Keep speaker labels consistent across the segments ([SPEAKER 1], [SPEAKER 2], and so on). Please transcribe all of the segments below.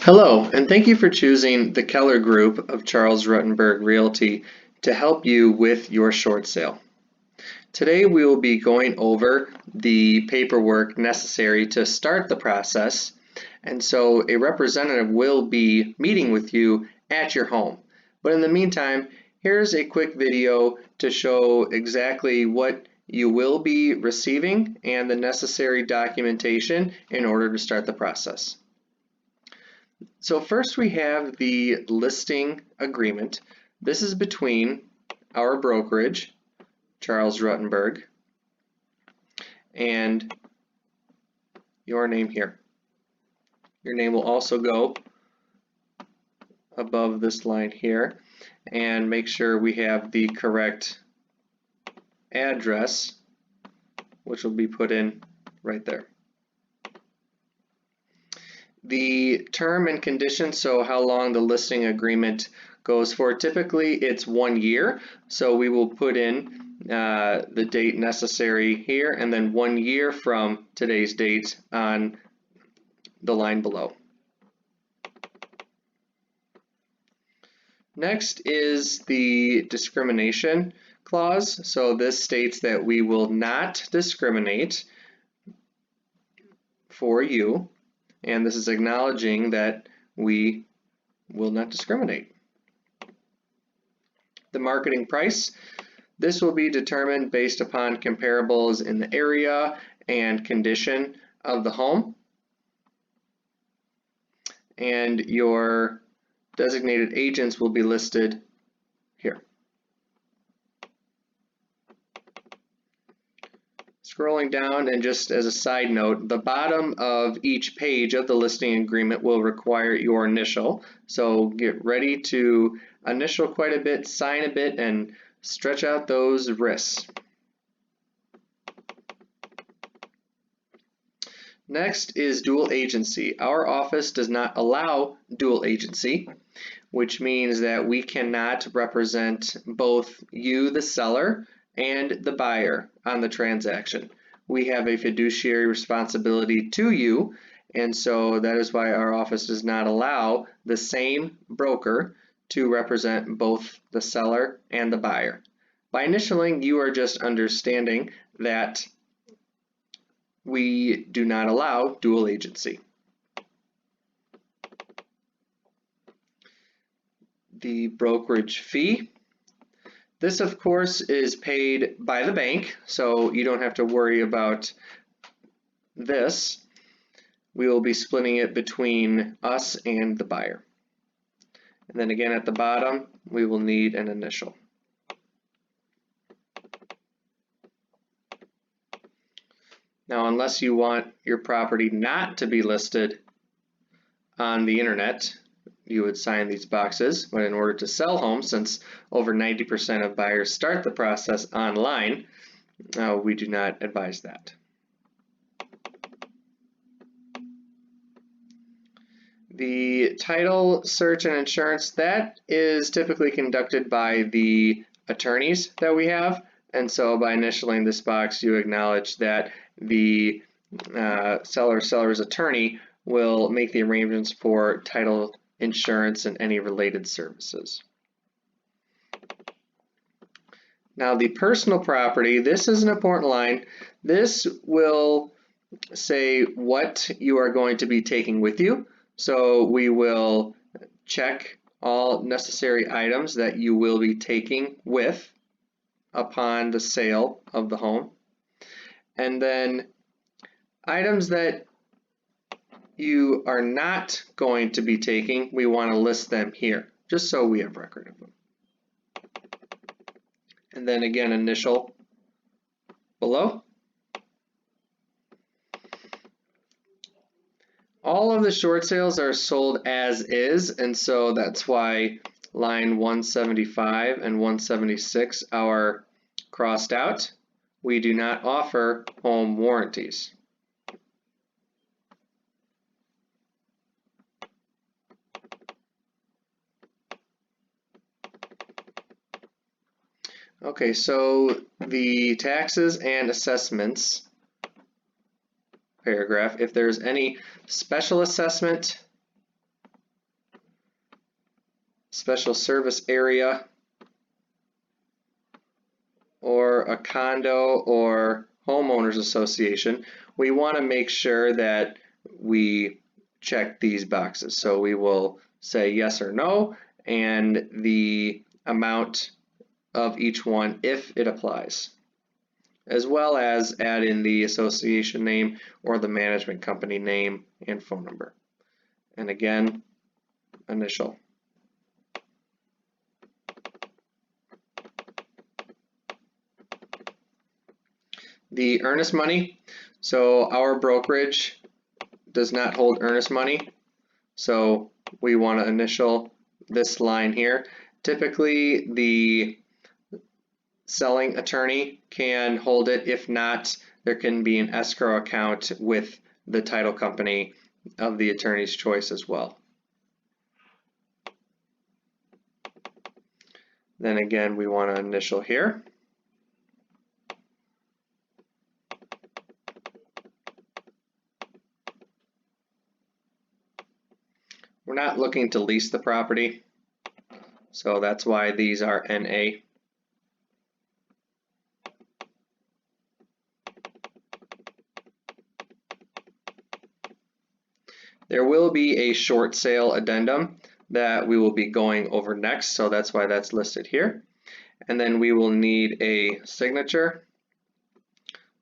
[SPEAKER 1] Hello, and thank you for choosing the Keller Group of Charles Rutenberg Realty to help you with your short sale. Today we will be going over the paperwork necessary to start the process, and so a representative will be meeting with you at your home. But in the meantime, here's a quick video to show exactly what you will be receiving and the necessary documentation in order to start the process. So first we have the listing agreement. This is between our brokerage, Charles Rutenberg, and your name here. Your name will also go above this line here, and make sure we have the correct address, which will be put in right there. The term and conditions, so how long the listing agreement goes for. Typically it's 1 year, so we will put in the date necessary here and then 1 year from today's date on the line below. Next is the discrimination clause. So this states that we will not discriminate for you, and this is acknowledging that we will not discriminate. The marketing price, this will be determined based upon comparables in the area and condition of the home. And your designated agents will be listed here. Scrolling down, and just as a side note, the bottom of each page of the listing agreement will require your initial. So get ready to initial quite a bit, sign a bit, and stretch out those wrists. Next is dual agency. Our office does not allow dual agency, which means that we cannot represent both you, the seller, and the buyer on the transaction. We have a fiduciary responsibility to you, and so that is why our office does not allow the same broker to represent both the seller and the buyer. By initialing, you are just understanding that we do not allow dual agency. The brokerage fee. This, of course, is paid by the bank, so you don't have to worry about this. We will be splitting it between us and the buyer. And then again at the bottom, we will need an initial. Now, unless you want your property not to be listed on the internet, you would sign these boxes. But in order to sell homes, since over 90% of buyers start the process online, we do not advise that. The title search and insurance, that is typically conducted by the attorneys that we have. And so by initialing this box, you acknowledge that the seller's attorney will make the arrangements for title insurance and any related services. Now the personal property, this is an important line. This will say what you are going to be taking with you. So we will check all necessary items that you will be taking with upon the sale of the home. And then items that you are not going to be taking, we want to list them here, just so we have record of them. And then again, initial below. All of the short sales are sold as is, and so that's why line 175 and 176 are crossed out. We do not offer home warranties. Okay, so the taxes and assessments paragraph, if there's any special assessment special service area, or a condo or homeowners association, we want to make sure that we check these boxes. So we will say yes or no and the amount of each one if it applies, as well as add in the association name or the management company name and phone number. And again, initial. The earnest money, so our brokerage does not hold earnest money, so we want to initial this line here. Typically, the selling attorney can hold it. If not, there can be an escrow account with the title company of the attorney's choice as well. Then again, we want to initial here. We're not looking to lease the property, so that's why these are NA. There will be a short sale addendum that we will be going over next, so that's why that's listed here. And then we will need a signature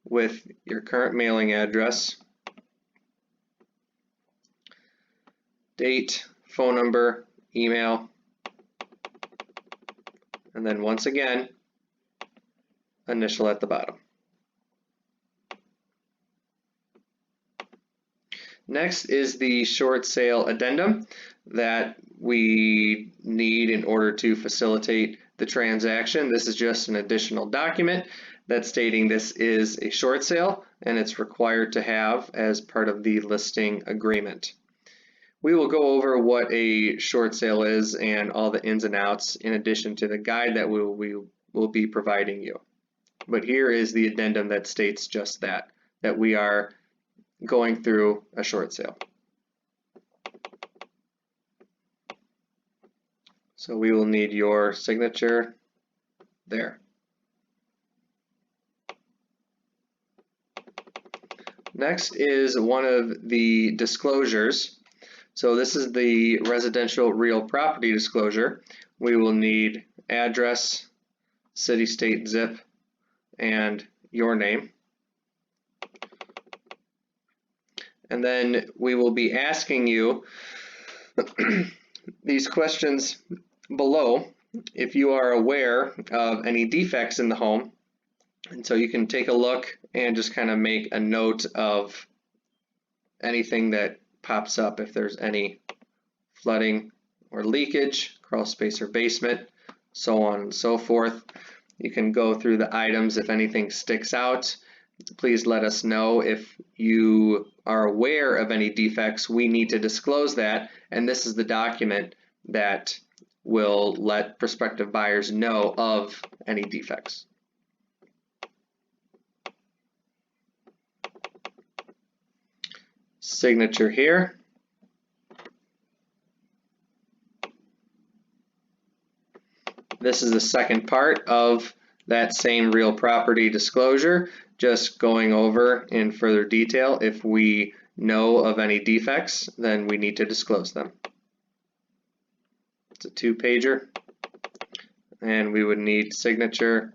[SPEAKER 1] with your current mailing address, date, phone number, email, and then once again, initial at the bottom. Next is the short sale addendum that we need in order to facilitate the transaction. This is just an additional document that's stating this is a short sale and it's required to have as part of the listing agreement. We will go over what a short sale is and all the ins and outs in addition to the guide that we will be providing you. But here is the addendum that states just that we are going through a short sale. So we will need your signature there. Next is one of the disclosures. So this is the residential real property disclosure. We will need address, city, state, zip, and your name. And then we will be asking you these questions below if you are aware of any defects in the home. And so you can take a look and just kind of make a note of anything that pops up, if there's any flooding or leakage, crawl space or basement, so on and so forth. You can go through the items. If anything sticks out, please let us know. If you are aware of any defects, we need to disclose that, and this is the document that will let prospective buyers know of any defects. Signature here. This is the second part of that same real property disclosure, just going over in further detail. If we know of any defects, then we need to disclose them. It's a 2-pager, and we would need signature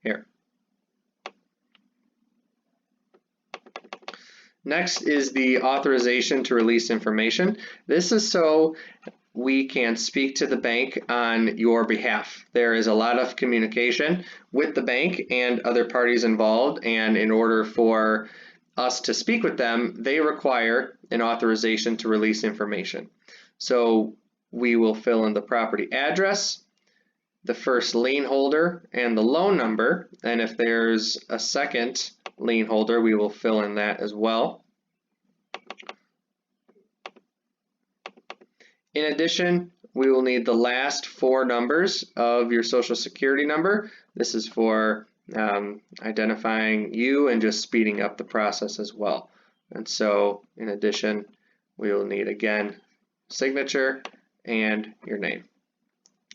[SPEAKER 1] here. Next is the authorization to release information. This is so we can speak to the bank on your behalf. There is a lot of communication with the bank and other parties involved, and in order for us to speak with them, they require an authorization to release information. So we will fill in the property address, the first lien holder, and the loan number, and if there's a second lien holder, we will fill in that as well. In addition, we will need the last 4 numbers of your social security number. This is for identifying you and just speeding up the process as well. And so in addition, we will need again signature and your name.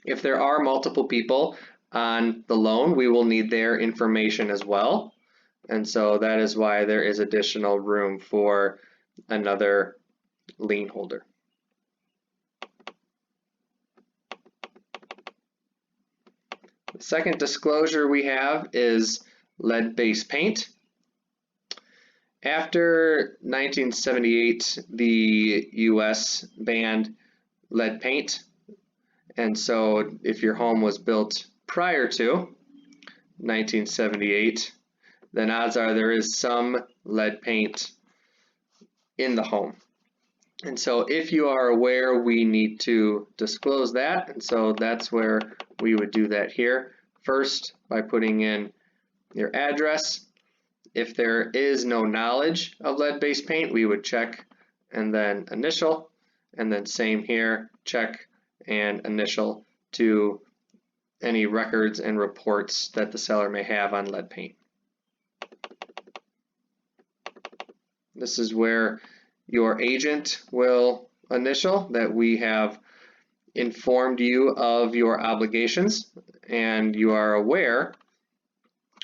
[SPEAKER 1] If there are multiple people on the loan, we will need their information as well. And so that is why there is additional room for another lien holder. The second disclosure we have is lead-based paint. After 1978, the US banned lead paint. And so if your home was built prior to 1978, then odds are there is some lead paint in the home. And so if you are aware, we need to disclose that. And so that's where we would do that here. First, by putting in your address. If there is no knowledge of lead-based paint, we would check and then initial. And then same here, check and initial to any records and reports that the seller may have on lead paint. This is where your agent will initial that we have informed you of your obligations and you are aware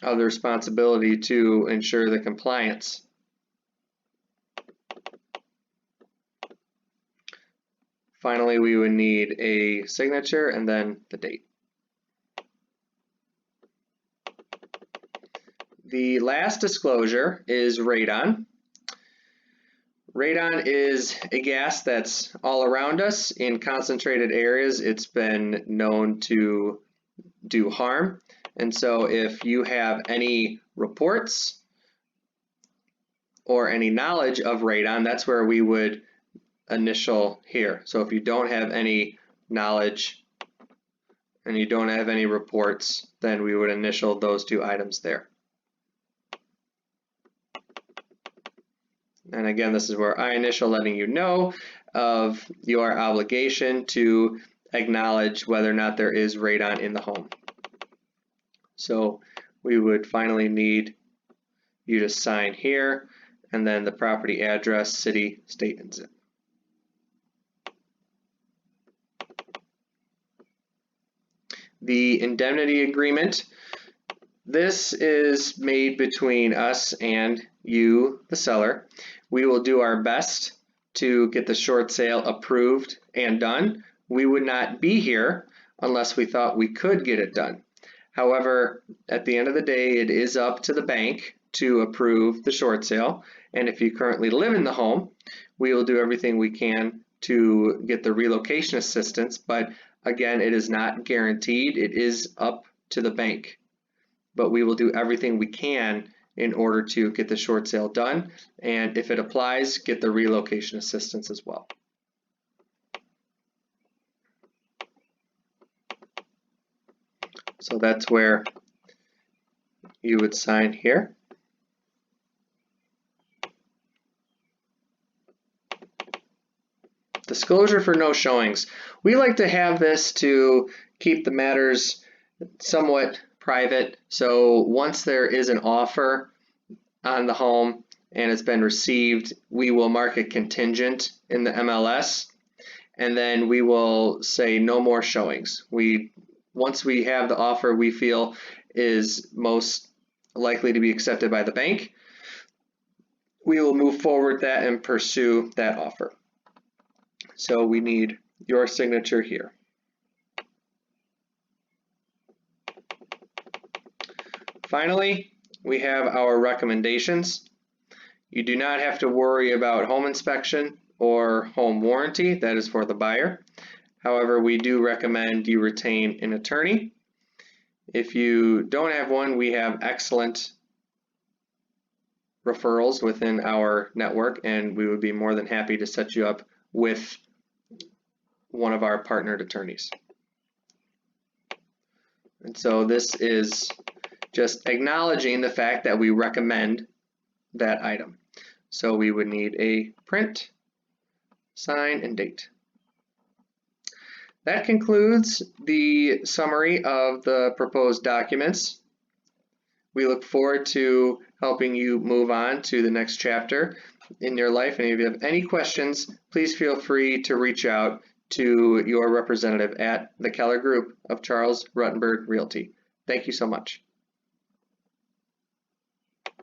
[SPEAKER 1] of the responsibility to ensure the compliance. Finally, we would need a signature and then the date. The last disclosure is radon. Radon is a gas that's all around us. In concentrated areas, it's been known to do harm. And so if you have any reports or any knowledge of radon, that's where we would initial here. So if you don't have any knowledge and you don't have any reports, then we would initial those two items there. And again, this is where I initial, letting you know of your obligation to acknowledge whether or not there is radon in the home. So we would finally need you to sign here and then the property address, city, state, and zip. The indemnity agreement. This is made between us and you, the seller. We will do our best to get the short sale approved and done. We would not be here unless we thought we could get it done. However, at the end of the day, it is up to the bank to approve the short sale. And if you currently live in the home, we will do everything we can to get the relocation assistance. But again, it is not guaranteed. It is up to the bank. But we will do everything we can in order to get the short sale done. And if it applies, get the relocation assistance as well. So that's where you would sign here. Disclosure for no showings. We like to have this to keep the matters somewhat private. So once there is an offer on the home and it's been received, we will mark it contingent in the MLS, and then we will say no more showings. Once we have the offer we feel is most likely to be accepted by the bank, we will move forward that and pursue that offer. So we need your signature here. Finally, we have our recommendations. You do not have to worry about home inspection or home warranty. That is for the buyer. However, we do recommend you retain an attorney. If you don't have one, we have excellent referrals within our network, and we would be more than happy to set you up with one of our partnered attorneys. And so this is just acknowledging the fact that we recommend that item. So we would need a print, sign, and date. That concludes the summary of the proposed documents. We look forward to helping you move on to the next chapter in your life. And if you have any questions, please feel free to reach out to your representative at the Keller Group of Charles Rutenberg Realty. Thank you so much.